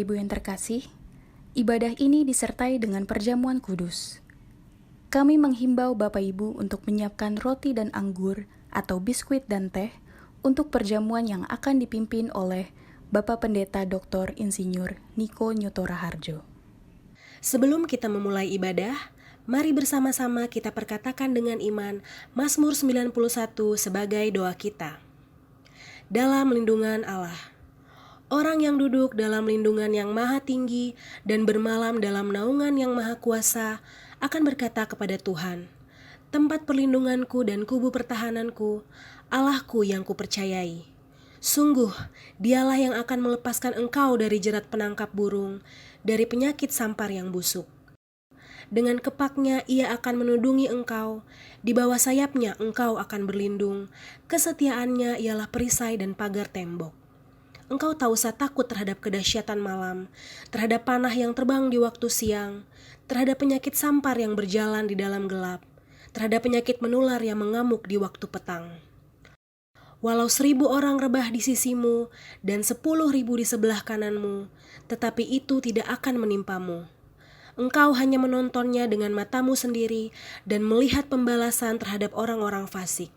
Ibu yang terkasih, ibadah ini disertai dengan perjamuan kudus. Kami menghimbau Bapak Ibu untuk menyiapkan roti dan anggur atau biskuit dan teh untuk perjamuan yang akan dipimpin oleh Bapak Pendeta Dr. Insinyur Niko Nyoto Raharjo. Sebelum kita memulai ibadah, mari bersama-sama kita perkatakan dengan iman Mazmur 91 sebagai doa kita. Dalam lindungan Allah. Orang yang duduk dalam lindungan yang maha tinggi dan bermalam dalam naungan yang maha kuasa akan berkata kepada Tuhan, tempat perlindunganku dan kubu pertahananku, Allahku yang kupercayai. Sungguh, dialah yang akan melepaskan engkau dari jerat penangkap burung, dari penyakit sampar yang busuk. Dengan kepaknya ia akan menudungi engkau, di bawah sayapnya engkau akan berlindung, kesetiaannya ialah perisai dan pagar tembok. Engkau tak usah takut terhadap kedahsyatan malam, terhadap panah yang terbang di waktu siang, terhadap penyakit sampar yang berjalan di dalam gelap, terhadap penyakit menular yang mengamuk di waktu petang. Walau 1.000 orang rebah di sisimu dan 10.000 di sebelah kananmu, tetapi itu tidak akan menimpamu. Engkau hanya menontonnya dengan matamu sendiri dan melihat pembalasan terhadap orang-orang fasik.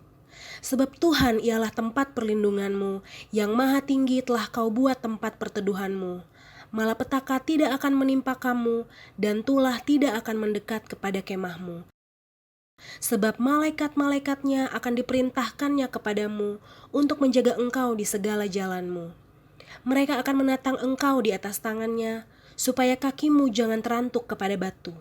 Sebab Tuhan ialah tempat perlindunganmu, yang maha tinggi telah kau buat tempat perteduhanmu. Malapetaka tidak akan menimpa kamu, dan tulah tidak akan mendekat kepada kemahmu. Sebab malaikat-malaikatnya akan diperintahkannya kepadamu untuk menjaga engkau di segala jalanmu. Mereka akan menatang engkau di atas tangannya, supaya kakimu jangan terantuk kepada batu.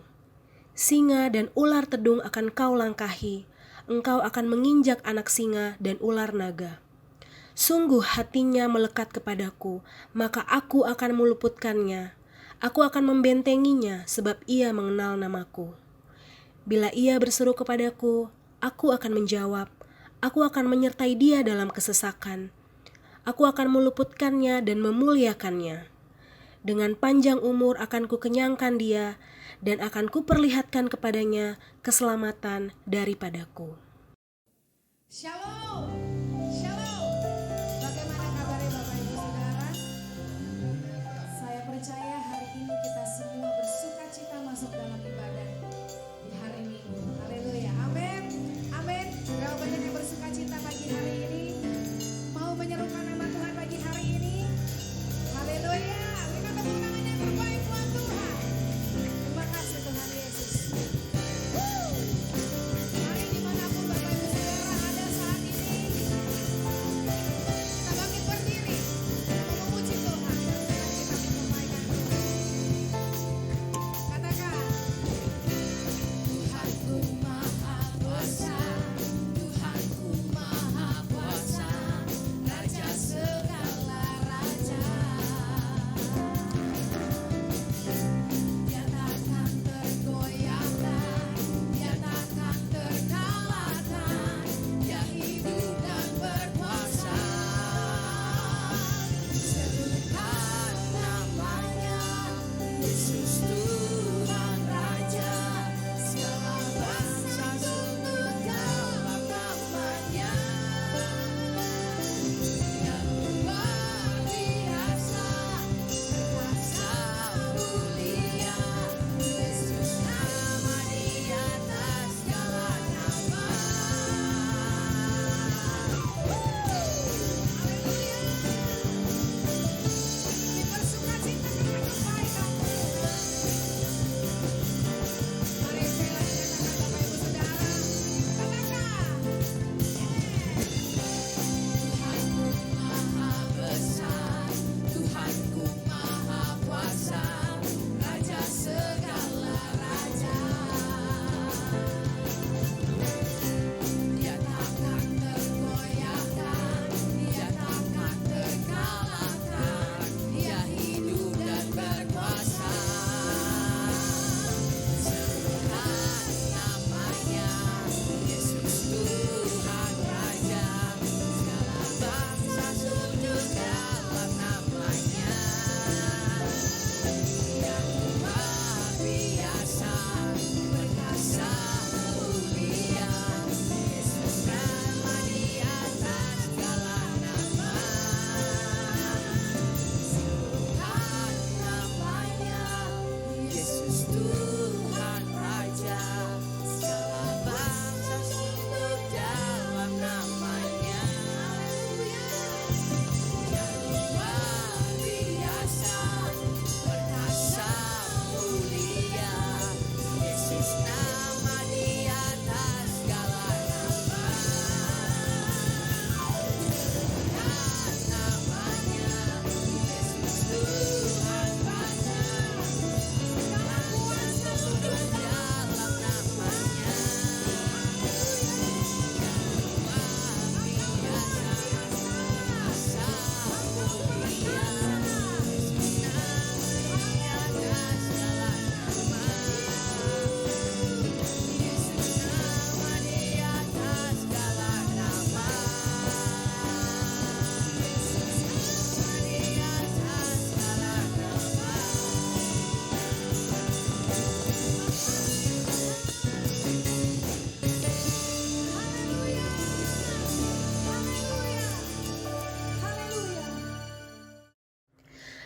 Singa dan ular tedung akan kau langkahi, engkau akan menginjak anak singa dan ular naga. Sungguh hatinya melekat kepadaku, maka aku akan meluputkannya. Aku akan membentenginya sebab ia mengenal namaku. Bila ia berseru kepadaku, aku akan menjawab. Aku akan menyertai dia dalam kesesakan. Aku akan meluputkannya dan memuliakannya. Dengan panjang umur akan kukenyangkan dia, dan akan kuperlihatkan kepadanya keselamatan daripadaku. Shalom, shalom. Bagaimana kabarnya Bapak Ibu Saudara? Saya percaya hari ini kita semua bersuka cita masuk dalam ibadah di hari Minggu. Haleluya, amin, amin. Berapa banyak yang bersuka cita pagi hari ini? Mau menyerukan nama Tuhan pagi hari ini? Haleluya. Berikan tepuk tangan yang terbaik buat Tuhan. Terima kasih Tuhan Yesus. Hari dimanapun Bapak Ibu Saudara ada saat ini,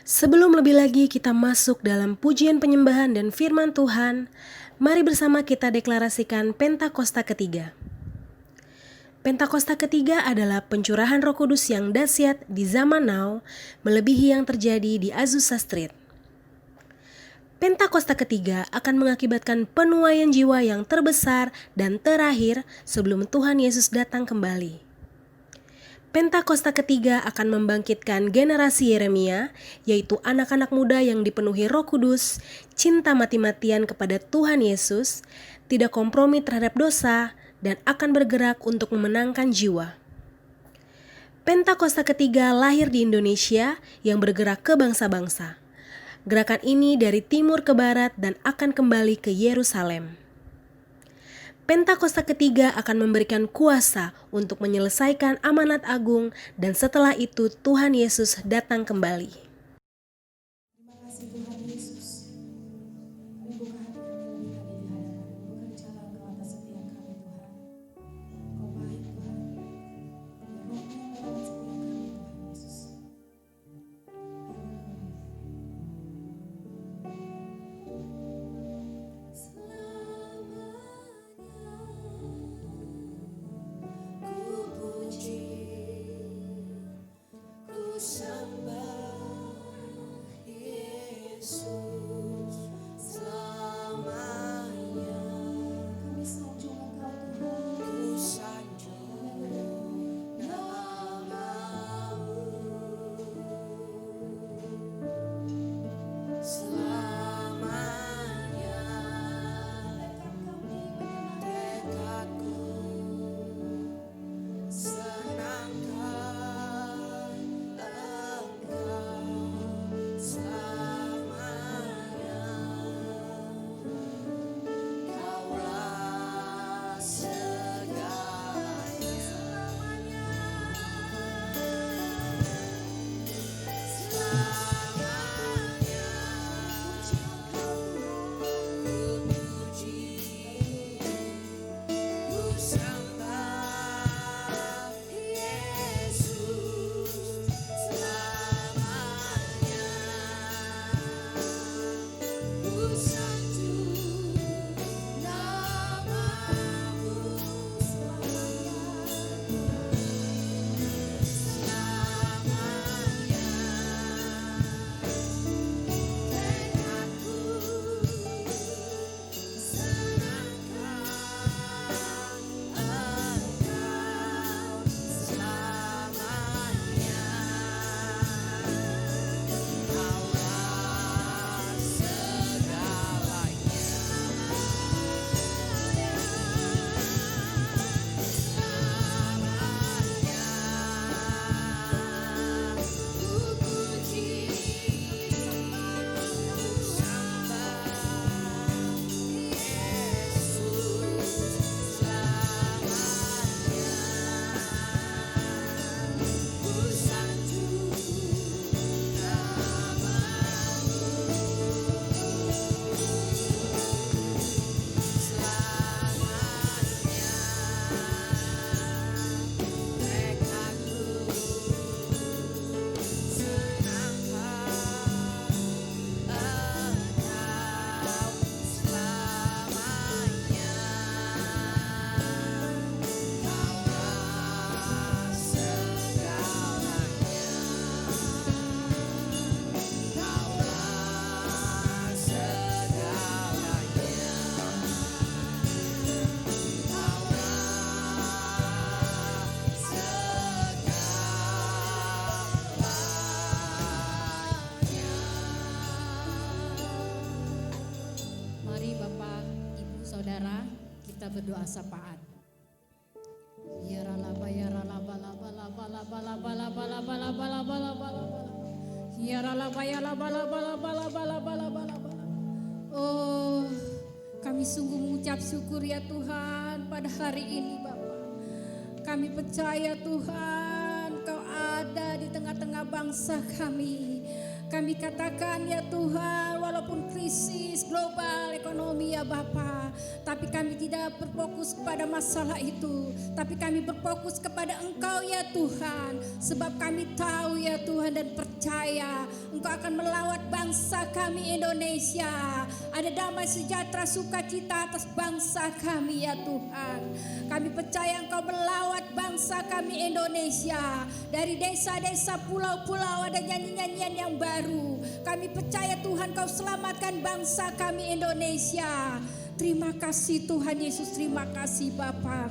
Sebelum lebih lagi kita masuk dalam pujian penyembahan dan firman Tuhan, mari bersama kita deklarasikan Pentakosta ketiga. Pentakosta ketiga adalah pencurahan Roh Kudus yang dahsyat di zaman now, melebihi yang terjadi di Azusa Street. Pentakosta ketiga akan mengakibatkan penuaian jiwa yang terbesar dan terakhir sebelum Tuhan Yesus datang kembali. Pentakosta ketiga akan membangkitkan generasi Yeremia, yaitu anak-anak muda yang dipenuhi Roh Kudus, cinta mati-matian kepada Tuhan Yesus, tidak kompromi terhadap dosa, dan akan bergerak untuk memenangkan jiwa. Pentakosta ketiga lahir di Indonesia yang bergerak ke bangsa-bangsa. Gerakan ini dari timur ke barat dan akan kembali ke Yerusalem. Pentakosta ketiga akan memberikan kuasa untuk menyelesaikan amanat agung dan setelah itu Tuhan Yesus datang kembali. Terima kasih Tuhan Yesus. Kami buka hati kami lebih hadir di hadapan-Mu. Bekerjalah Engkau atas setiap kami Tuhan. Engkau baik Tuhan. Biar Roh-Mu yang merawat setiap kami Tuhan Yesus. Kami sanjung Engkau Tuhan. Saudara, kita berdoa syafaat. Ya ralaba ya ralaba laba laba laba laba laba laba laba laba laba laba. Ya ralaba ya laba laba laba laba laba laba laba. Oh, kami sungguh mengucap syukur ya Tuhan pada hari ini Bapa. Kami percaya Tuhan Kau ada di tengah-tengah bangsa kami. Kami katakan ya Tuhan, walaupun krisis global ekonomi ya Bapa, tapi kami tidak berfokus pada masalah itu, tapi kami berfokus kepada Engkau ya Tuhan, sebab kami tahu ya Tuhan dan percaya Engkau akan melawat bangsa kami Indonesia. Ada damai sejahtera sukacita atas bangsa kami ya Tuhan. Kami percaya Engkau melawat bangsa kami Indonesia. Dari desa-desa, pulau-pulau ada nyanyi-nyanyian yang baru. Kami percaya Tuhan Kau selamatkan bangsa kami Indonesia. Terima kasih Tuhan Yesus, terima kasih Bapa.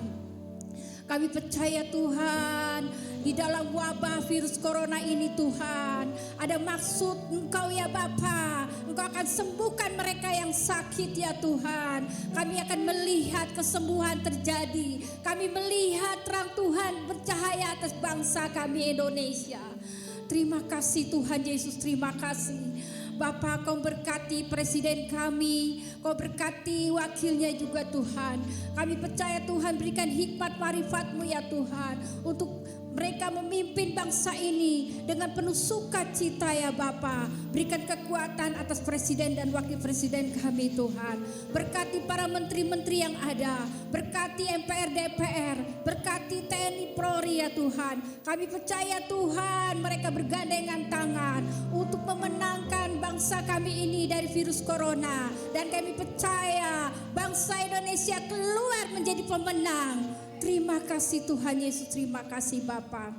Kami percaya Tuhan, di dalam wabah virus corona ini Tuhan, ada maksud Engkau ya Bapa. Engkau akan sembuhkan mereka yang sakit ya Tuhan. Kami akan melihat kesembuhan terjadi. Kami melihat terang Tuhan bercahaya atas bangsa kami Indonesia. Terima kasih Tuhan Yesus, terima kasih. Bapa, Kau berkati presiden kami, Kau berkati wakilnya juga Tuhan. Kami percaya Tuhan berikan hikmat marifat-Mu ya Tuhan, untuk mereka memimpin bangsa ini dengan penuh sukacita ya Bapa. Berikan kekuatan atas presiden dan wakil presiden kami Tuhan. Berkati para menteri-menteri yang ada, berkati MPR DPR, berkati TNI Polri ya Tuhan. Kami percaya Tuhan mereka bergandengan tangan untuk memenangkan bangsa kami ini dari virus corona. Dan kami percaya bangsa Indonesia keluar menjadi pemenang. Terima kasih Tuhan Yesus, terima kasih Bapa.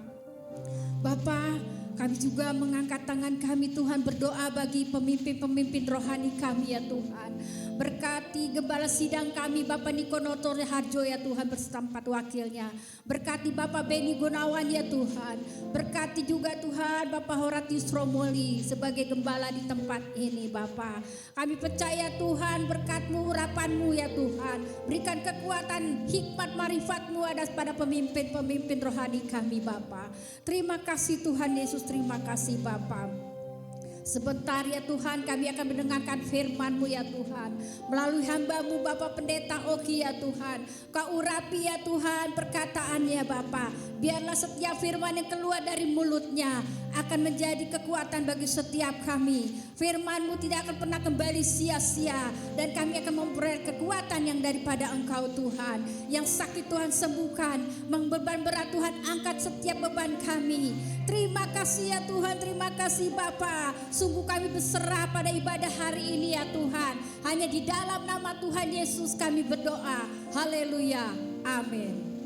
Bapa, kami juga mengangkat tangan kami Tuhan, berdoa bagi pemimpin-pemimpin rohani kami ya Tuhan. Berkati gembala sidang kami Bapak Niko Noto Harjo ya Tuhan bersetempat wakilnya. Berkati Bapak Beni Gunawan ya Tuhan. Berkati juga Tuhan Bapak Horatius Romoli sebagai gembala di tempat ini Bapak. Kami percaya Tuhan berkat-Mu, urapan-Mu ya Tuhan. Berikan kekuatan, hikmat, marifat-Mu ada pada pemimpin-pemimpin rohani kami Bapak. Terima kasih Tuhan Yesus, terima kasih Bapak. Sebentar ya Tuhan kami akan mendengarkan firman-Mu ya Tuhan. Melalui hamba-Mu Bapak Pendeta Oki ya Tuhan. Kau urapi ya Tuhan perkataannya Bapak. Biarlah setiap firman yang keluar dari mulutnya akan menjadi kekuatan bagi setiap kami. Firman-Mu tidak akan pernah kembali sia-sia. Dan kami akan memperoleh kekuatan yang daripada Engkau Tuhan. Yang sakit Tuhan sembuhkan. Beban berat Tuhan angkat setiap beban kami. Terima kasih ya Tuhan, terima kasih Bapa. Sungguh kami berserah pada ibadah hari ini ya Tuhan. Hanya di dalam nama Tuhan Yesus kami berdoa. Haleluya. Amin.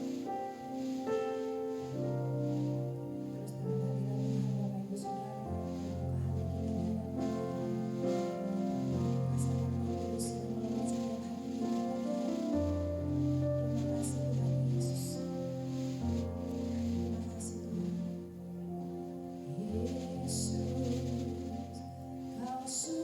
Yesus,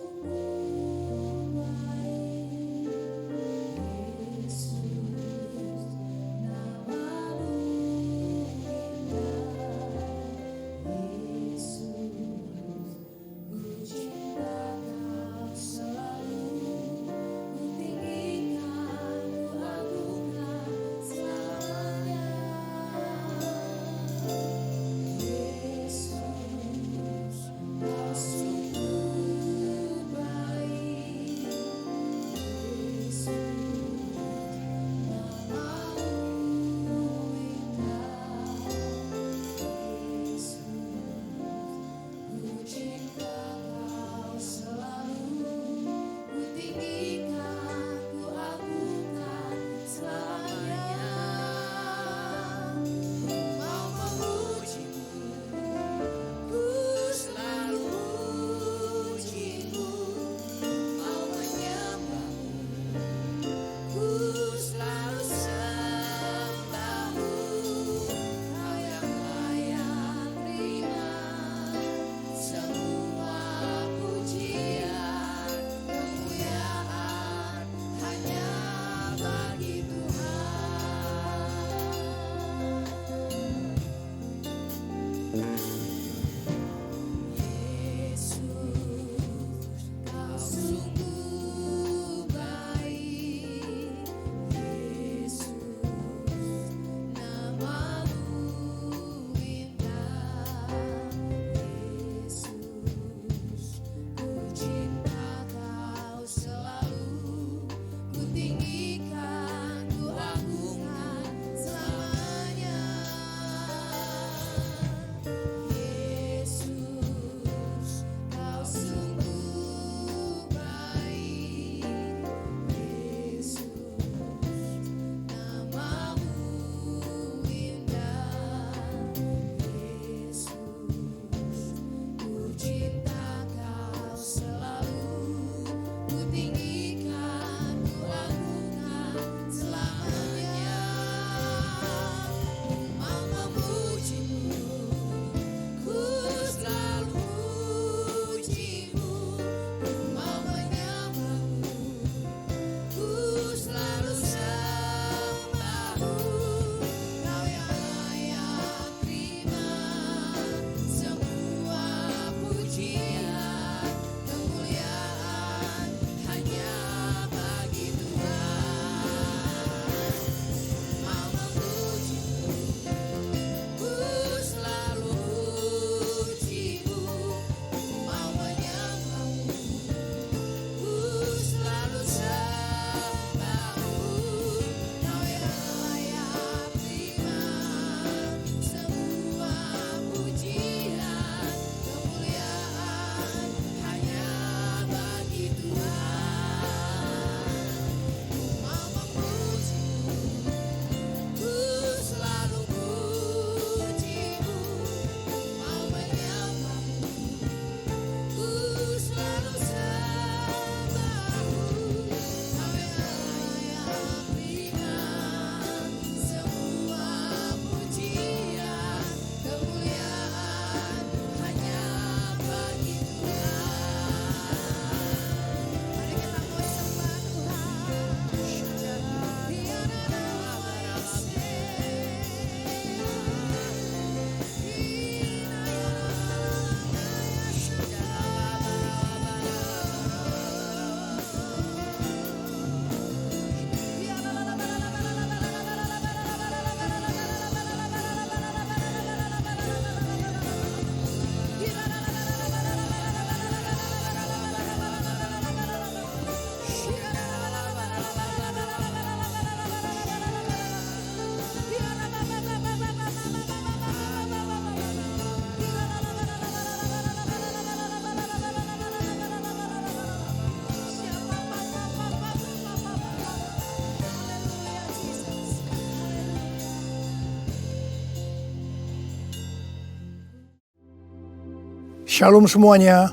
Shalom semuanya.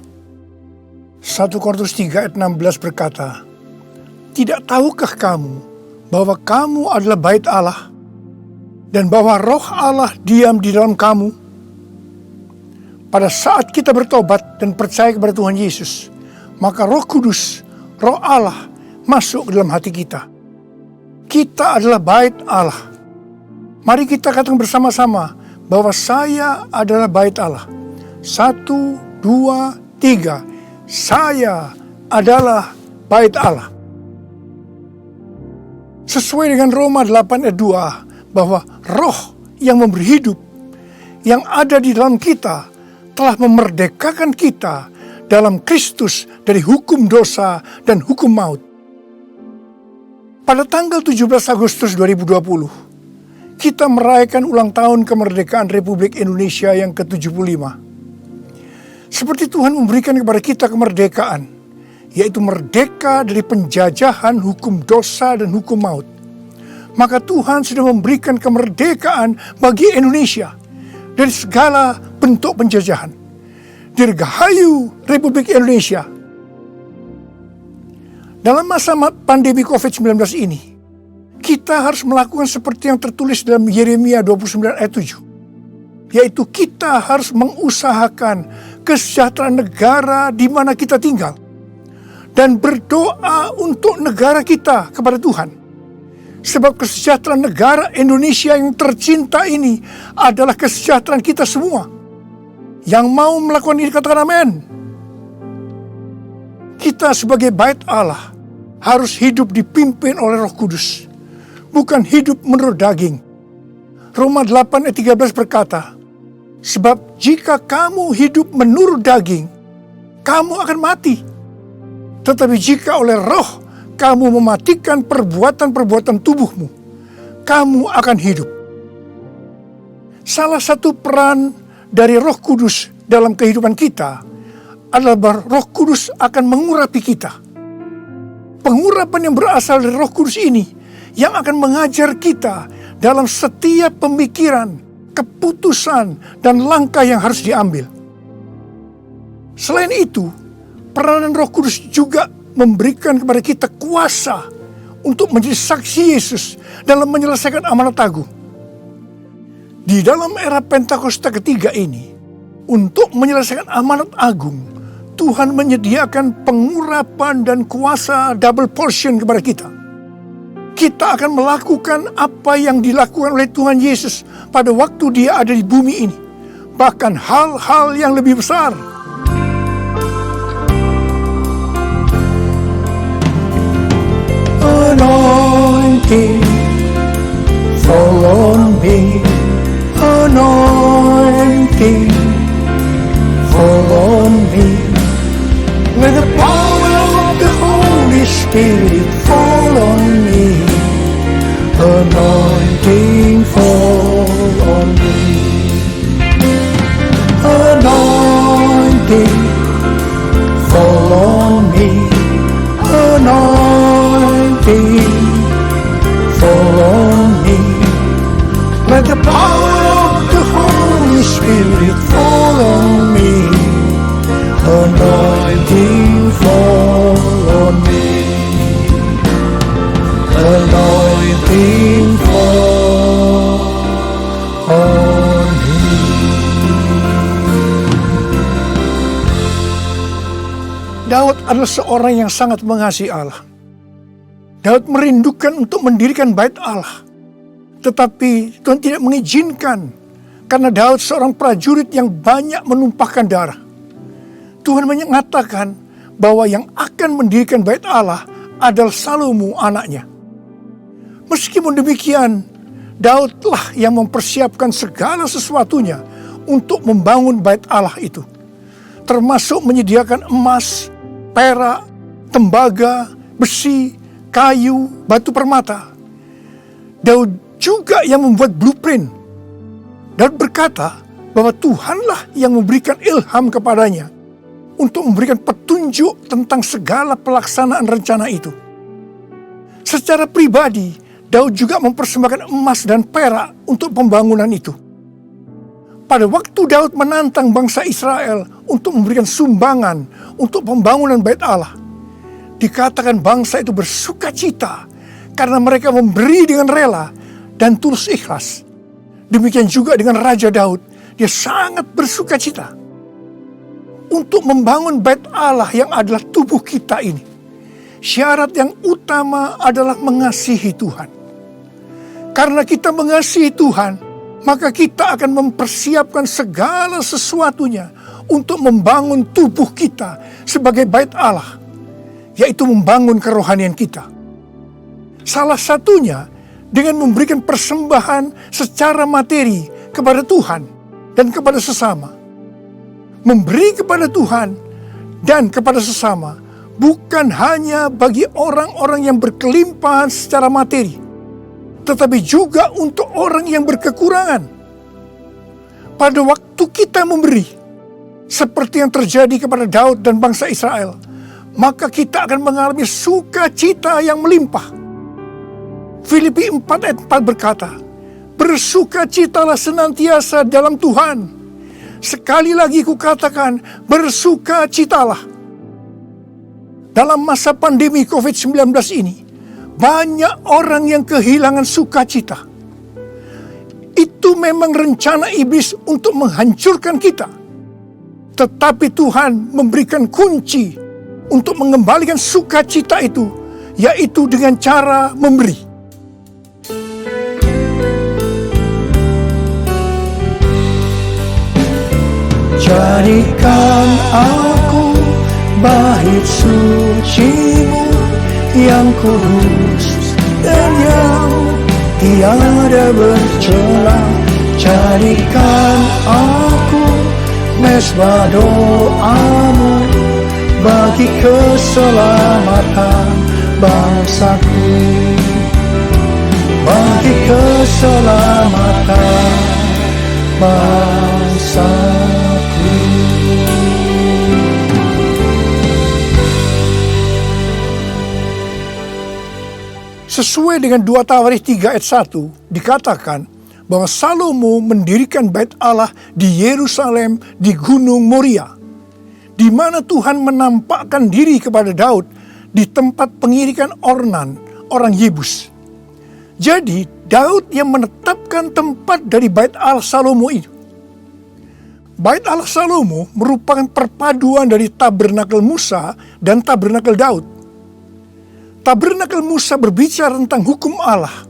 1 Korintus 3 ayat 16 berkata, "Tidak tahukah kamu bahwa kamu adalah bait Allah dan bahwa roh Allah diam di dalam kamu?" Pada saat kita bertobat dan percaya kepada Tuhan Yesus, maka Roh Kudus, Roh Allah masuk ke dalam hati kita. Kita adalah bait Allah. Mari kita katakan bersama-sama bahwa saya adalah bait Allah. 1, 2, 3. Saya adalah bait Allah. Sesuai dengan Roma 8 ayat 2, bahwa roh yang memberi hidup, yang ada di dalam kita, telah memerdekakan kita dalam Kristus dari hukum dosa dan hukum maut. Pada tanggal 17 Agustus 2020, kita merayakan ulang tahun kemerdekaan Republik Indonesia yang ke-75. Seperti Tuhan memberikan kepada kita kemerdekaan, yaitu merdeka dari penjajahan hukum dosa dan hukum maut, maka Tuhan sudah memberikan kemerdekaan bagi Indonesia dari segala bentuk penjajahan. Dirgahayu Republik Indonesia. Dalam masa pandemi COVID-19 ini, kita harus melakukan seperti yang tertulis dalam Yeremia 29 ayat 7. Yaitu kita harus mengusahakan kesejahteraan negara di mana kita tinggal. Dan berdoa untuk negara kita kepada Tuhan. Sebab kesejahteraan negara Indonesia yang tercinta ini adalah kesejahteraan kita semua. Yang mau melakukan ini katakan amin. Kita sebagai bait Allah harus hidup dipimpin oleh Roh Kudus, bukan hidup menurut daging. Roma 8 ayat 13 berkata, "Sebab jika kamu hidup menurut daging, kamu akan mati. Tetapi jika oleh roh kamu mematikan perbuatan-perbuatan tubuhmu, kamu akan hidup." Salah satu peran dari Roh Kudus dalam kehidupan kita adalah bahwa Roh Kudus akan mengurapi kita. Pengurapan yang berasal dari Roh Kudus ini yang akan mengajar kita dalam setiap pemikiran, keputusan, dan langkah yang harus diambil. Selain itu, peranan Roh Kudus juga memberikan kepada kita kuasa untuk menjadi saksi Yesus dalam menyelesaikan amanat agung. Di dalam era Pentakosta ketiga ini, untuk menyelesaikan amanat agung, Tuhan menyediakan pengurapan dan kuasa double portion kepada kita. Kita akan melakukan apa yang dilakukan oleh Tuhan Yesus pada waktu Dia ada di bumi ini. Bahkan hal-hal yang lebih besar. Anointing fall on me. Anointing fall on me. Let the power of the Holy Spirit fall on me. Anointing fall on me. Anointing fall on me. Anointing fall on me. Let the power of the Holy Spirit fall on me. Anointing fall on me. Anointing fall on me. Daud adalah seorang yang sangat mengasihi Allah. Daud merindukan untuk mendirikan bait Allah. Tetapi Tuhan tidak mengizinkan karena Daud seorang prajurit yang banyak menumpahkan darah. Tuhan mengatakan bahwa yang akan mendirikan bait Allah adalah Salomo anaknya. Meskipun demikian, Daudlah yang mempersiapkan segala sesuatunya untuk membangun bait Allah itu. Termasuk menyediakan emas, perak, tembaga, besi, kayu, batu permata. Daud juga yang membuat blueprint. Daud berkata bahwa Tuhanlah yang memberikan ilham kepadanya untuk memberikan petunjuk tentang segala pelaksanaan rencana itu. Secara pribadi, Daud juga mempersembahkan emas dan perak untuk pembangunan itu. Pada waktu Daud menantang bangsa Israel untuk memberikan sumbangan untuk pembangunan bait Allah. Dikatakan bangsa itu bersuka cita karena mereka memberi dengan rela dan tulus ikhlas. Demikian juga dengan Raja Daud, dia sangat bersuka cita untuk membangun bait Allah yang adalah tubuh kita ini. Syarat yang utama adalah mengasihi Tuhan. Karena kita mengasihi Tuhan, maka kita akan mempersiapkan segala sesuatunya untuk membangun tubuh kita sebagai bait Allah, yaitu membangun kerohanian kita. Salah satunya dengan memberikan persembahan secara materi kepada Tuhan dan kepada sesama. Memberi kepada Tuhan dan kepada sesama bukan hanya bagi orang-orang yang berkelimpahan secara materi, tetapi juga untuk orang yang berkekurangan. Pada waktu kita memberi, seperti yang terjadi kepada Daud dan bangsa Israel, maka kita akan mengalami sukacita yang melimpah. Filipi 4 ayat 4 berkata, bersukacitalah senantiasa dalam Tuhan. Sekali lagi kukatakan, bersukacitalah. Dalam masa pandemi COVID-19 ini, banyak orang yang kehilangan sukacita. Itu memang rencana iblis untuk menghancurkan kita. Tetapi Tuhan memberikan kunci untuk mengembalikan sukacita itu, yaitu dengan cara memberi. Jadikan aku bait suci-Mu yang kudus dan yang tiada bercela. Jadikan aku mesbah doa-Mu bagi keselamatan bangsaku, bagi keselamatan bangsaku. Sesuai dengan 2 Tawarikh 3 ayat 1 dikatakan bahwa Salomo mendirikan bait Allah di Yerusalem di Gunung Moria, di mana Tuhan menampakkan diri kepada Daud di tempat pengirikan Ornan, orang Yebus. Jadi Daud yang menetapkan tempat dari bait Allah Salomo itu. Bait Allah Salomo merupakan perpaduan dari tabernakel Musa dan tabernakel Daud. Tabernakel Musa berbicara tentang hukum Allah,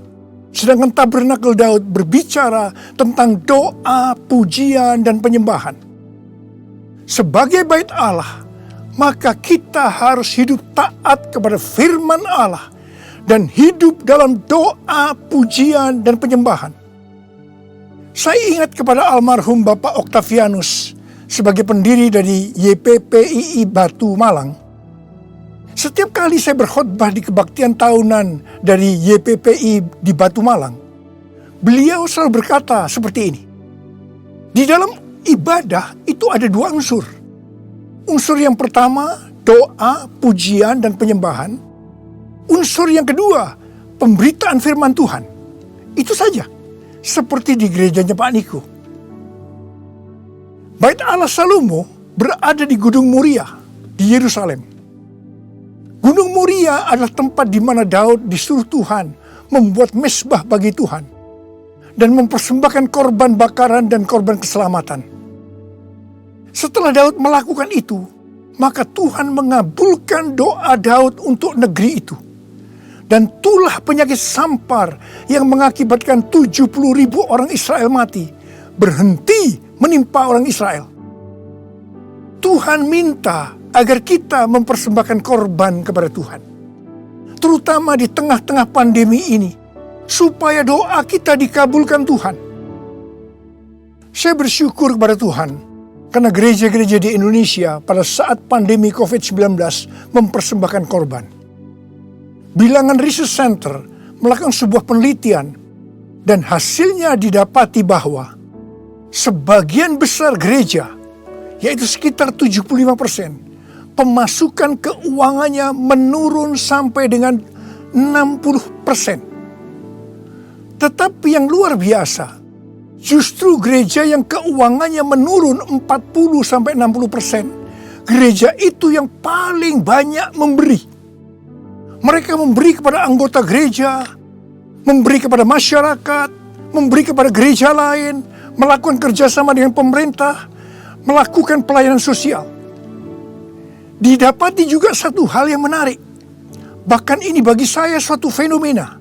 sedangkan tabernakel Daud berbicara tentang doa, pujian, dan penyembahan. Sebagai bait Allah, maka kita harus hidup taat kepada firman Allah dan hidup dalam doa, pujian, dan penyembahan. Saya ingat kepada almarhum Bapak Octavianus sebagai pendiri dari YPPII Batu Malang. Setiap kali saya berkhotbah di kebaktian tahunan dari YPPI di Batu Malang, beliau selalu berkata seperti ini. Di dalam ibadah itu ada 2 unsur. Unsur yang pertama, doa, pujian, dan penyembahan. Unsur yang kedua, pemberitaan firman Tuhan. Itu saja, seperti di gerejanya Pak Niko. Bait Allah Salomo berada di Gunung Moria di Yerusalem. Gunung Moria adalah tempat di mana Daud disuruh Tuhan membuat mezbah bagi Tuhan dan mempersembahkan korban bakaran dan korban keselamatan. Setelah Daud melakukan itu, maka Tuhan mengabulkan doa Daud untuk negeri itu. Dan tulah penyakit sampar yang mengakibatkan 70.000 orang Israel mati berhenti menimpa orang Israel. Tuhan minta agar kita mempersembahkan korban kepada Tuhan, terutama di tengah-tengah pandemi ini, supaya doa kita dikabulkan Tuhan. Saya bersyukur kepada Tuhan, karena gereja-gereja di Indonesia pada saat pandemi COVID-19 mempersembahkan korban. Bilangan Research Center melakukan sebuah penelitian, dan hasilnya didapati bahwa sebagian besar gereja, yaitu sekitar 75%, pemasukan keuangannya menurun sampai dengan 60%. Tetapi yang luar biasa, Justru gereja yang keuangannya menurun 40-60%, gereja itu yang paling banyak memberi. Mereka memberi kepada anggota gereja, memberi kepada masyarakat, memberi kepada gereja lain, melakukan kerjasama dengan pemerintah, melakukan pelayanan sosial. Didapati juga satu hal yang menarik, bahkan ini bagi saya suatu fenomena,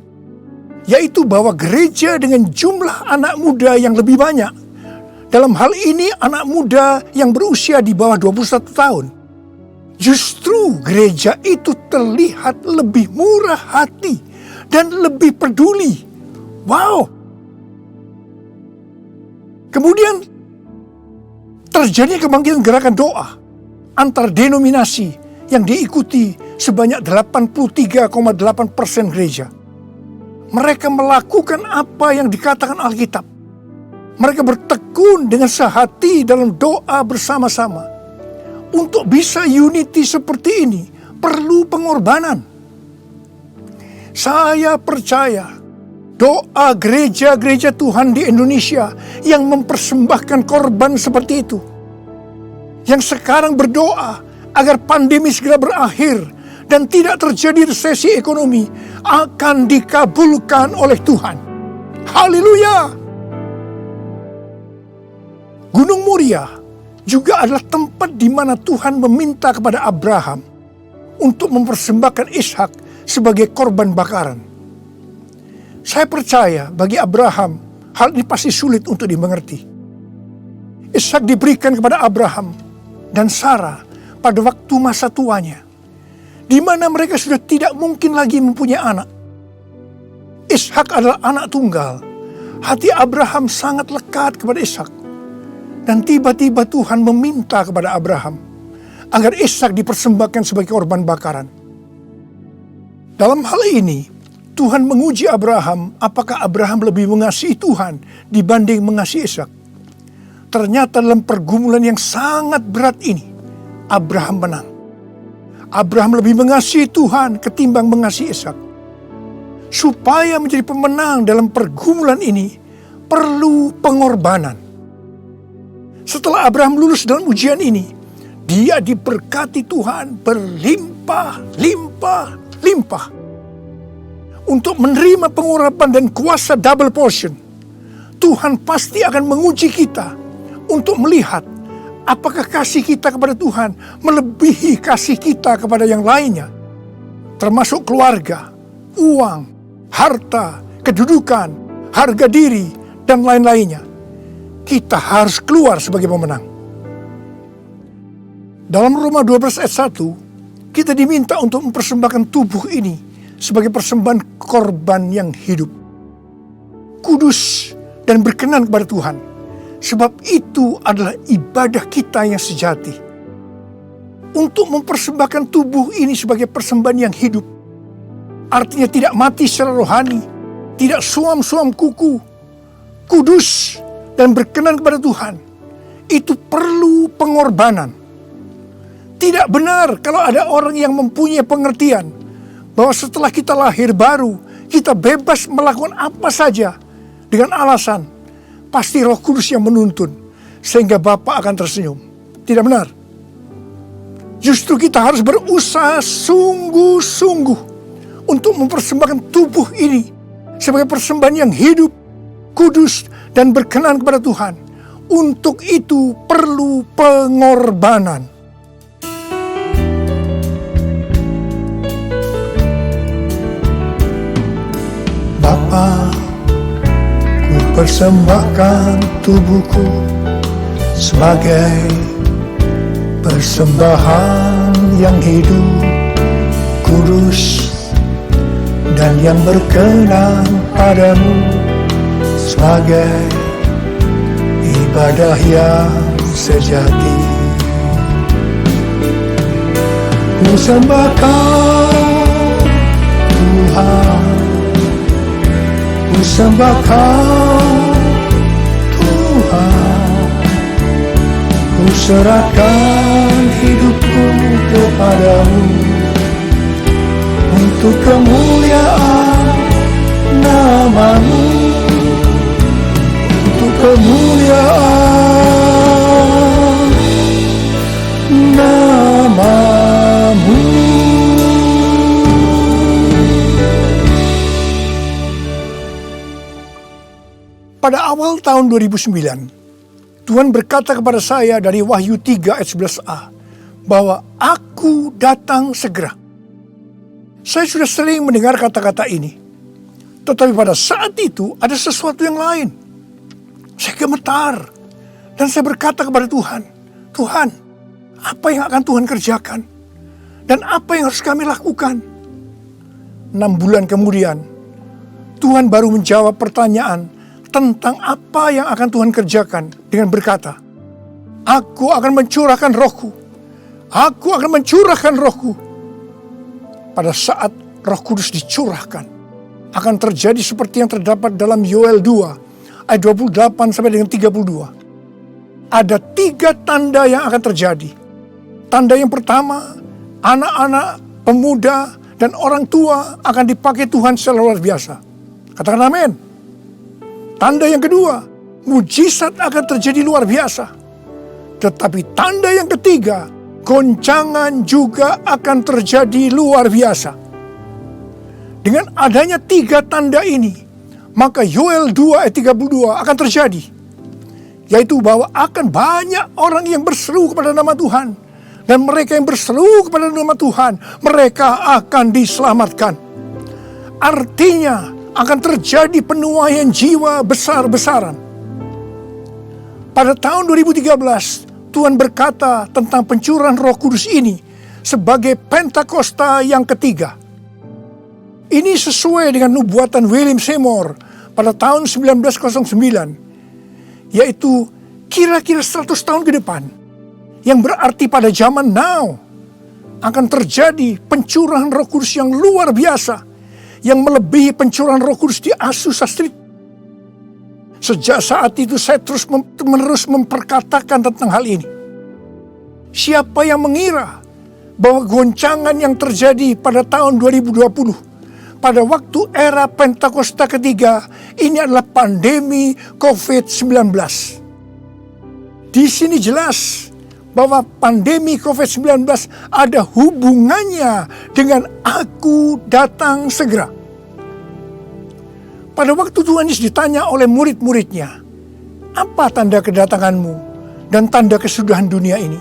yaitu bahwa gereja dengan jumlah anak muda yang lebih banyak, dalam hal ini anak muda yang berusia di bawah 21 tahun, justru gereja itu terlihat lebih murah hati dan lebih peduli. Wow! Kemudian terjadi kebangkitan gerakan doa antar denominasi yang diikuti sebanyak 83,8% gereja. Mereka melakukan apa yang dikatakan Alkitab. Mereka bertekun dengan sehati dalam doa bersama-sama. Untuk bisa unity seperti ini, perlu pengorbanan. Saya percaya doa gereja-gereja Tuhan di Indonesia yang mempersembahkan korban seperti itu, yang sekarang berdoa agar pandemi segera berakhir dan tidak terjadi resesi ekonomi, akan dikabulkan oleh Tuhan. Haleluya! Gunung Moria juga adalah tempat di mana Tuhan meminta kepada Abraham untuk mempersembahkan Ishak sebagai korban bakaran. Saya percaya bagi Abraham, hal ini pasti sulit untuk dimengerti. Ishak diberikan kepada Abraham dan Sarah pada waktu masa tuanya, di mana mereka sudah tidak mungkin lagi mempunyai anak. Ishak adalah anak tunggal. Hati Abraham sangat lekat kepada Ishak. Dan tiba-tiba Tuhan meminta kepada Abraham agar Ishak dipersembahkan sebagai korban bakaran. Dalam hal ini, Tuhan menguji Abraham apakah Abraham lebih mengasihi Tuhan dibanding mengasihi Ishak. Ternyata dalam pergumulan yang sangat berat ini, Abraham menang. Abraham lebih mengasihi Tuhan ketimbang mengasihi Ishak. Supaya menjadi pemenang dalam pergumulan ini, perlu pengorbanan. Setelah Abraham lulus dalam ujian ini, dia diberkati Tuhan berlimpah-limpah. Untuk menerima pengurapan dan kuasa double portion, Tuhan pasti akan menguji kita untuk melihat apakah kasih kita kepada Tuhan melebihi kasih kita kepada yang lainnya, termasuk keluarga, uang, harta, kedudukan, harga diri, dan lain-lainnya. Kita harus keluar sebagai pemenang. Dalam Roma 12 ayat 1, kita diminta untuk mempersembahkan tubuh ini sebagai persembahan korban yang hidup, kudus, dan berkenan kepada Tuhan. Sebab itu adalah ibadah kita yang sejati. Untuk mempersembahkan tubuh ini sebagai persembahan yang hidup, artinya tidak mati secara rohani, tidak suam-suam kuku, kudus, dan berkenan kepada Tuhan. Itu perlu pengorbanan. Tidak benar kalau ada orang yang mempunyai pengertian bahwa setelah kita lahir baru, kita bebas melakukan apa saja dengan alasan pasti Roh Kudus yang menuntun sehingga Bapa akan tersenyum. Tidak benar. Justru kita harus berusaha sungguh-sungguh untuk mempersembahkan tubuh ini sebagai persembahan yang hidup, kudus, dan berkenan kepada Tuhan. Untuk itu perlu pengorbanan. Bapa, ku persembahkan tubuhku sebagai persembahan yang hidup, kudus, dan yang berkenan padamu, sebagai ibadah yang sejati. Ku sembahkan Tuhan, ku sembahkan Tuhan, ku serahkan hidupku kepadamu untuk kemuliaan nama-Mu, untuk Pada awal tahun 2009, Tuhan berkata kepada saya dari Wahyu 3 ayat 11a, bahwa aku datang segera. Saya sudah sering mendengar kata-kata ini, tetapi pada saat itu ada sesuatu yang lain. Saya gemetar, dan saya berkata kepada Tuhan, Tuhan, apa yang akan Tuhan kerjakan? Dan apa yang harus kami lakukan? 6 bulan kemudian, Tuhan baru menjawab pertanyaan tentang apa yang akan Tuhan kerjakan dengan berkata, aku akan mencurahkan rohku. Aku akan mencurahkan rohku. Pada saat Roh Kudus dicurahkan, akan terjadi seperti yang terdapat dalam Yoel 2 ayat 28 sampai dengan 32. Ada 3 tanda yang akan terjadi. Tanda yang pertama, anak-anak, pemuda, dan orang tua akan dipakai Tuhan secara luar biasa. Katakan amin. Tanda yang kedua, mujizat akan terjadi luar biasa. Tetapi tanda yang ketiga, goncangan juga akan terjadi luar biasa. Dengan adanya 3 tanda ini, maka Yoel 2 ayat 32 akan terjadi. Yaitu bahwa akan banyak orang yang berseru kepada nama Tuhan. Dan mereka yang berseru kepada nama Tuhan, mereka akan diselamatkan. Artinya akan terjadi penuaian jiwa besar-besaran. Pada tahun 2013, Tuhan berkata tentang pencurahan Roh Kudus ini sebagai Pentakosta yang ketiga. Ini sesuai dengan nubuatan William Seymour pada tahun 1909, yaitu kira-kira 100 tahun ke depan, yang berarti pada zaman now akan terjadi pencurahan Roh Kudus yang luar biasa, yang melebihi pencurahan Roh Kudus di Azusa Street. Sejak saat itu saya terus-menerus memperkatakan tentang hal ini. Siapa yang mengira bahwa goncangan yang terjadi pada tahun 2020, pada waktu era Pentakosta ketiga, ini adalah pandemi COVID-19. Di sini jelas bahwa pandemi COVID-19 ada hubungannya dengan aku datang segera. Pada waktu Tuhan Yesus ditanya oleh murid-muridnya, apa tanda kedatanganmu dan tanda kesudahan dunia ini?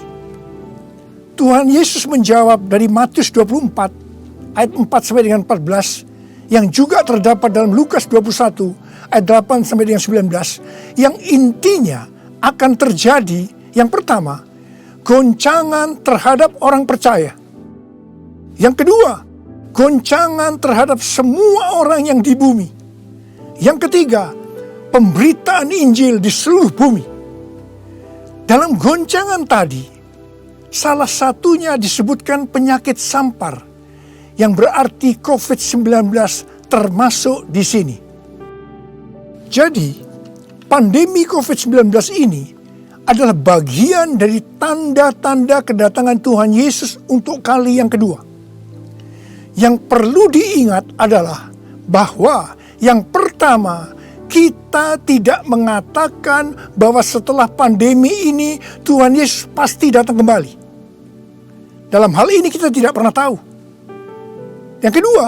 Tuhan Yesus menjawab dari Matius 24 ayat 4 sampai dengan 14, yang juga terdapat dalam Lukas 21 ayat 8 sampai dengan 19, yang intinya akan terjadi yang pertama, goncangan terhadap orang percaya. Yang kedua, goncangan terhadap semua orang yang di bumi. Yang ketiga, pemberitaan Injil di seluruh bumi. Dalam goncangan tadi, salah satunya disebutkan penyakit sampar, yang berarti COVID-19 termasuk di sini. Jadi, pandemi COVID-19 ini adalah bagian dari tanda-tanda kedatangan Tuhan Yesus untuk kali yang kedua. Yang perlu diingat adalah bahwa yang pertama, kita tidak mengatakan bahwa setelah pandemi ini Tuhan Yesus pasti datang kembali. Dalam hal ini kita tidak pernah tahu. Yang kedua,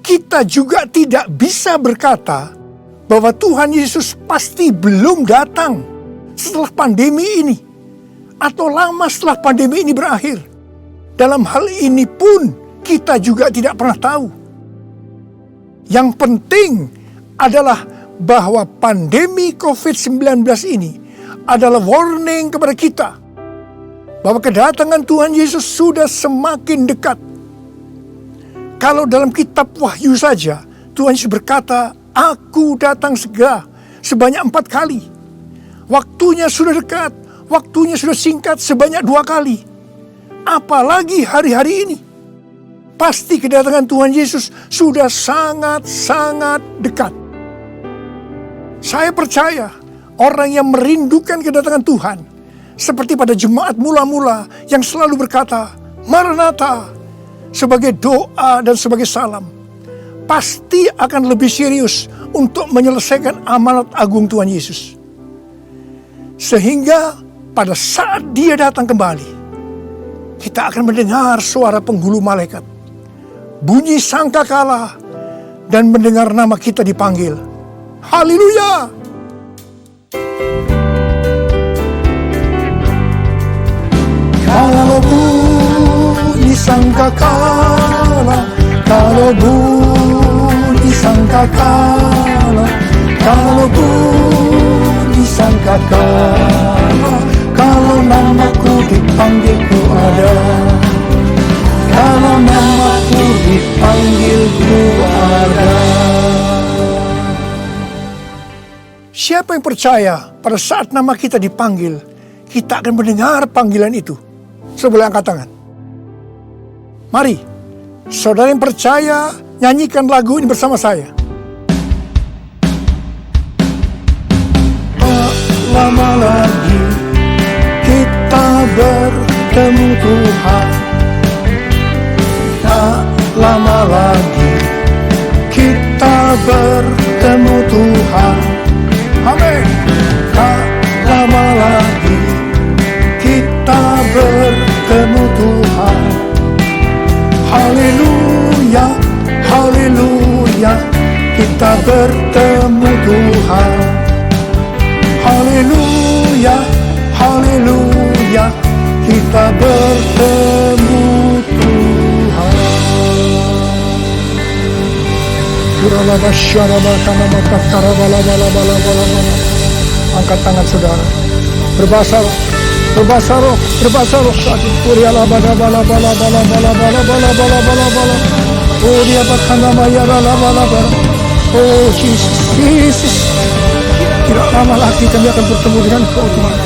kita juga tidak bisa berkata bahwa Tuhan Yesus pasti belum datang setelah pandemi ini, atau lama setelah pandemi ini berakhir. Dalam hal ini pun kita juga tidak pernah tahu. Yang penting adalah bahwa pandemi COVID-19 ini adalah warning kepada kita bahwa kedatangan Tuhan Yesus sudah semakin dekat. Kalau dalam kitab Wahyu saja, Tuhan Yesus berkata, aku datang segera, sebanyak 4 kali. Waktunya sudah dekat, waktunya sudah singkat sebanyak 2 kali. Apalagi hari-hari ini. Pasti kedatangan Tuhan Yesus sudah sangat-sangat dekat. Saya percaya orang yang merindukan kedatangan Tuhan, seperti pada jemaat mula-mula yang selalu berkata, Maranatha, sebagai doa dan sebagai salam, pasti akan lebih serius untuk menyelesaikan amanat agung Tuhan Yesus. Sehingga pada saat dia datang kembali, kita akan mendengar suara penghulu malaikat, bunyi sangkakala, dan mendengar nama kita dipanggil. Haleluya! Kalau bunyi sangkakala, kalau bunyi sangkakala, kalau bunyi sangkakala, kalau namaku dipanggil ku ada, kalau namaku dipanggil ku ada. Siapa yang percaya pada saat nama kita dipanggil, kita akan mendengar panggilan itu? Sebelah angkat tangan. Mari, saudara yang percaya, nyanyikan lagu ini bersama saya. Tak lama lagi kita bertemu Tuhan. Tak lama lagi kita bertemu Tuhan. Amin. Tak lama lagi kita bertemu Tuhan. Haleluya, haleluya, kita bertemu Tuhan. Haleluya, haleluya, kita bertemu Tuhan. Angkat tangan saudara. Berbahasa roh, berbahasa roh, berbahasa roh saat itu. Oh dia bakana mayara laba. Oh Jesus, Jesus. Tidak lama lagi kami akan bertemu dengan Kau Tuhan.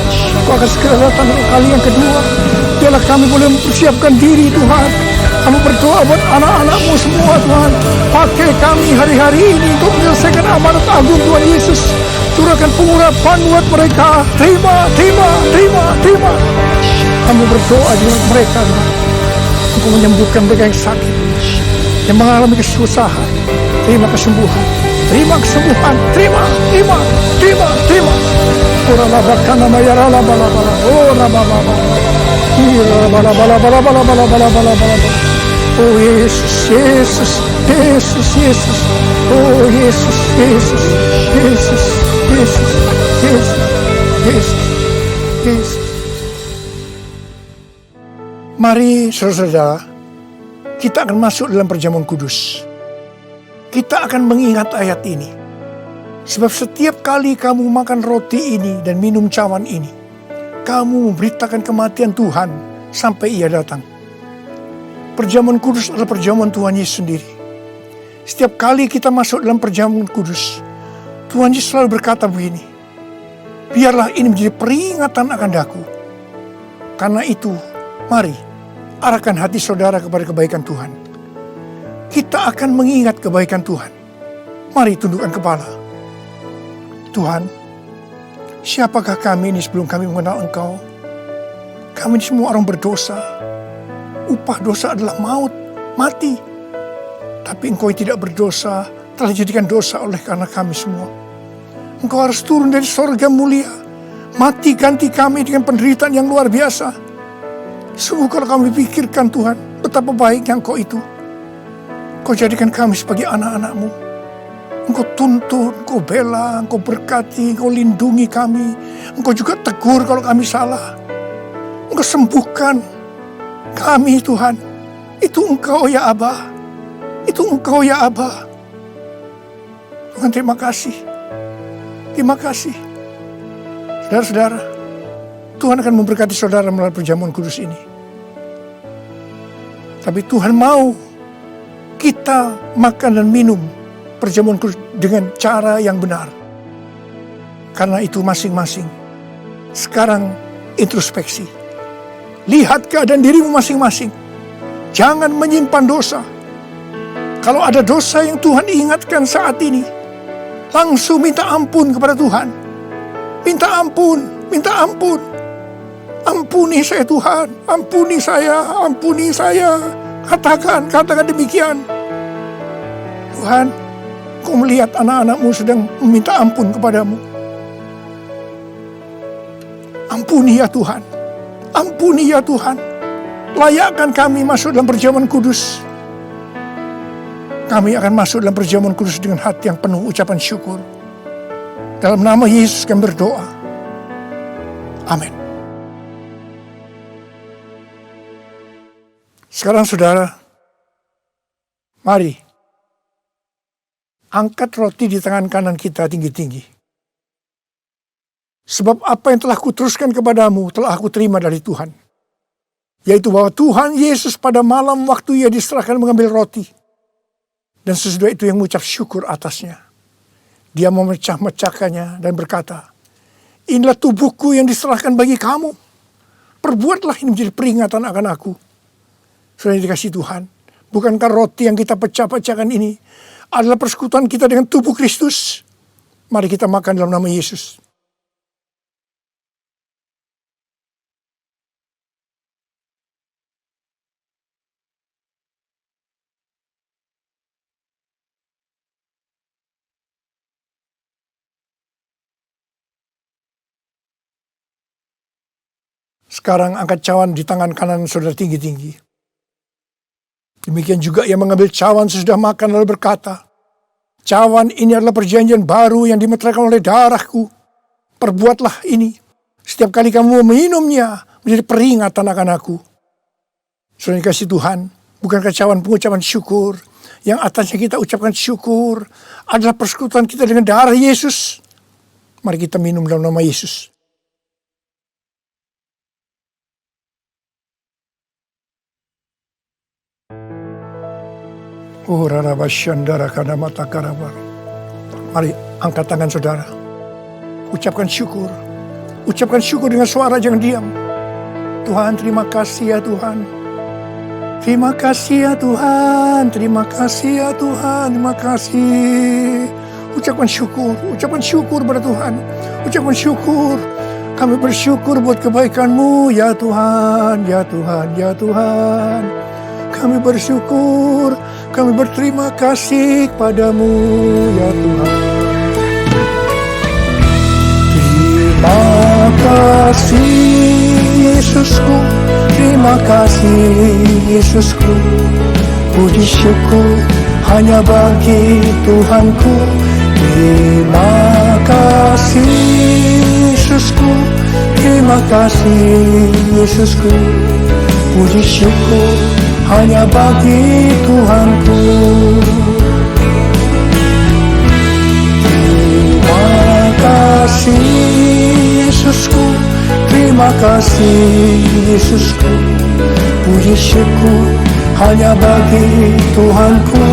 Kau akan segera datang kali yang kedua. Biarlah kami boleh mempersiapkan diri Tuhan. Kami berdoa buat anak-anak-Mu semua Tuhan. Pakai kami hari-hari ini untuk menyelesaikan amanat agung Tuhan Yesus. Turunkan pengurapan buat mereka. Terima. Kami berdoa dengan mereka Tuhan. Untuk menyembuhkan mereka yang sakit, yang mengalami kesusahan. Terima kesembuhan. Terima. Ora labakana mayara laba. Oh rababa. Oh Yesus. Oh Yesus. Mari saudara-saudara, kita akan masuk dalam perjamuan kudus. Kita akan mengingat ayat ini. Sebab setiap kali kamu makan roti ini dan minum cawan ini, kamu memberitakan kematian Tuhan sampai Ia datang. Perjamuan kudus adalah perjamuan Tuhan Yesus sendiri. Setiap kali kita masuk dalam perjamuan kudus, Tuhan Yesus selalu berkata begini, biarlah ini menjadi peringatan akan daku. Karena itu, mari arahkan hati saudara kepada kebaikan Tuhan. Kita akan mengingat kebaikan Tuhan. Mari tundukkan kepala. Tuhan, siapakah kami ini sebelum kami mengenal Engkau? Kami ini semua orang berdosa. Upah dosa adalah maut, mati. Tapi Engkau yang tidak berdosa telah dijadikan dosa oleh karena kami semua. Engkau harus turun dari sorga mulia, mati ganti kami dengan penderitaan yang luar biasa. Sungguh kalau kami pikirkan Tuhan, betapa baiknya Engkau itu. Engkau jadikan kami sebagai anak-anak-Mu. Engkau tuntun, Engkau bela, Engkau berkati, Engkau lindungi kami. Engkau juga tegur kalau kami salah. Engkau sembuhkan kami Tuhan. Itu Engkau ya Abah. Itu Engkau ya Abah. Tuhan terima kasih. Terima kasih. Saudara-saudara, Tuhan akan memberkati saudara melalui perjamuan kudus ini. Tapi Tuhan mau kita makan dan minum perjamuan kudus dengan cara yang benar. Karena itu masing-masing sekarang introspeksi. Lihat keadaan dirimu masing-masing. Jangan menyimpan dosa. Kalau ada dosa yang Tuhan ingatkan saat ini, langsung minta ampun kepada Tuhan. Minta ampun. Ampuni saya Tuhan, ampuni saya. Katakan demikian. Tuhan, Kau melihat anak-anak-Mu sedang meminta ampun kepadamu. Ampuni ya Tuhan. Layakkan kami masuk dalam perjamuan kudus. Kami akan masuk dalam perjamuan kudus dengan hati yang penuh ucapan syukur. Dalam nama Yesus kami berdoa. Amin. Sekarang saudara, mari angkat roti di tangan kanan kita tinggi-tinggi. Sebab apa yang telah kuteruskan kepadamu telah aku terima dari Tuhan. Yaitu bahwa Tuhan Yesus pada malam waktu ia diserahkan mengambil roti. Dan sesudah itu yang mengucap syukur atasnya. Dia memecah-mecahkannya dan berkata, inilah tubuhku yang diserahkan bagi kamu. Perbuatlah ini menjadi peringatan akan aku. Sudah dikasih Tuhan, bukankah roti yang kita pecah-pecahkan ini adalah persekutuan kita dengan tubuh Kristus? Mari kita makan dalam nama Yesus. Sekarang angkat cawan di tangan kanan saudara tinggi-tinggi. Demikian juga ia mengambil cawan sesudah makan lalu berkata, cawan ini adalah perjanjian baru yang dimeteraikan oleh darahku. Perbuatlah ini setiap kali kamu meminumnya menjadi peringatan akan aku. Saudara dikasih Tuhan, bukankah cawan pengucapan syukur yang atasnya kita ucapkan syukur adalah persekutuan kita dengan darah Yesus? Mari kita minum dalam nama Yesus. Mari angkat tangan saudara. Ucapkan syukur. Ucapkan syukur dengan suara, jangan diam. Tuhan, terima kasih ya Tuhan. Terima kasih ya Tuhan. Terima kasih ya Tuhan. Terima kasih. Ucapkan syukur pada Tuhan. Ucapkan syukur. Kami bersyukur buat kebaikan-Mu ya Tuhan. Ya Tuhan, ya Tuhan. Kami bersyukur, kami berterima kasih kepadamu ya Tuhan. Terima kasih Yesusku, terima kasih Yesusku. Puji syukur hanya bagi Tuhanku. Terima kasih Yesusku, terima kasih Yesusku. Puji syukur hanya bagi Tuhanku. Terima kasih Yesusku, terima kasih Yesusku. Puji syukur hanya bagi Tuhanku.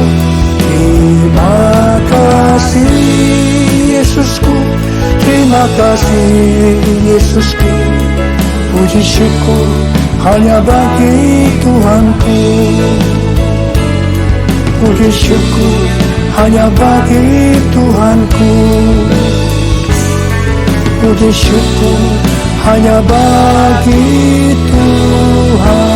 Terima kasih Yesusku, terima kasih Yesusku. Puji syukur hanya bagi Tuhanku. Puji syukur hanya bagi Tuhanku. Puji syukur hanya bagi Tuhanku.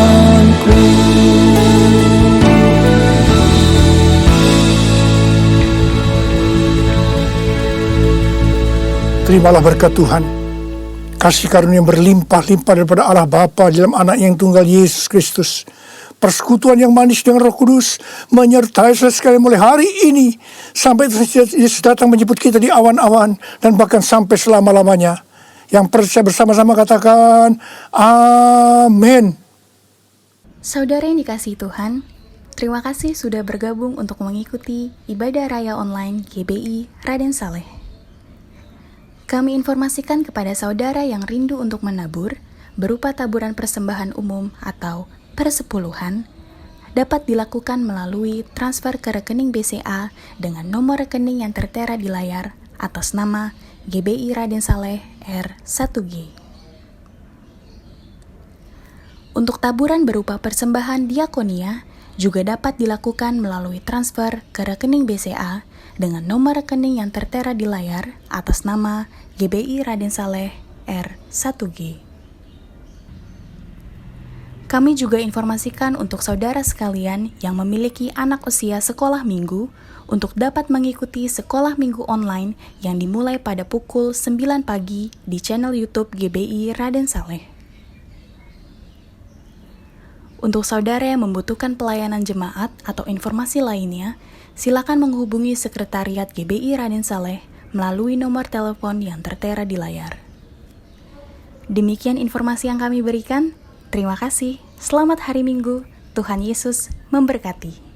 Terimalah berkat Tuhan. Kasih karunia yang berlimpah-limpah daripada Allah Bapa dalam anak yang tunggal Yesus Kristus. Persekutuan yang manis dengan Roh Kudus menyertai saudara sekalian mulai hari ini sampai Yesus datang menjemput kita di awan-awan dan bahkan sampai selama-lamanya. Yang percaya bersama-sama katakan amin. Saudara yang dikasihi Tuhan, terima kasih sudah bergabung untuk mengikuti ibadah raya online GBI Raden Saleh. Kami informasikan kepada saudara yang rindu untuk menabur berupa taburan persembahan umum atau persepuluhan dapat dilakukan melalui transfer ke rekening BCA dengan nomor rekening yang tertera di layar atas nama GBI Raden Saleh R1G. Untuk taburan berupa persembahan diakonia juga dapat dilakukan melalui transfer ke rekening BCA dengan nomor rekening yang tertera di layar atas nama GBI Raden Saleh R1G. Kami juga informasikan untuk saudara sekalian yang memiliki anak usia sekolah minggu untuk dapat mengikuti sekolah minggu online yang dimulai pada pukul 9 pagi di channel YouTube GBI Raden Saleh. Untuk saudara yang membutuhkan pelayanan jemaat atau informasi lainnya, silakan menghubungi Sekretariat GBI Raden Saleh melalui nomor telepon yang tertera di layar. Demikian informasi yang kami berikan. Terima kasih. Selamat hari Minggu. Tuhan Yesus memberkati.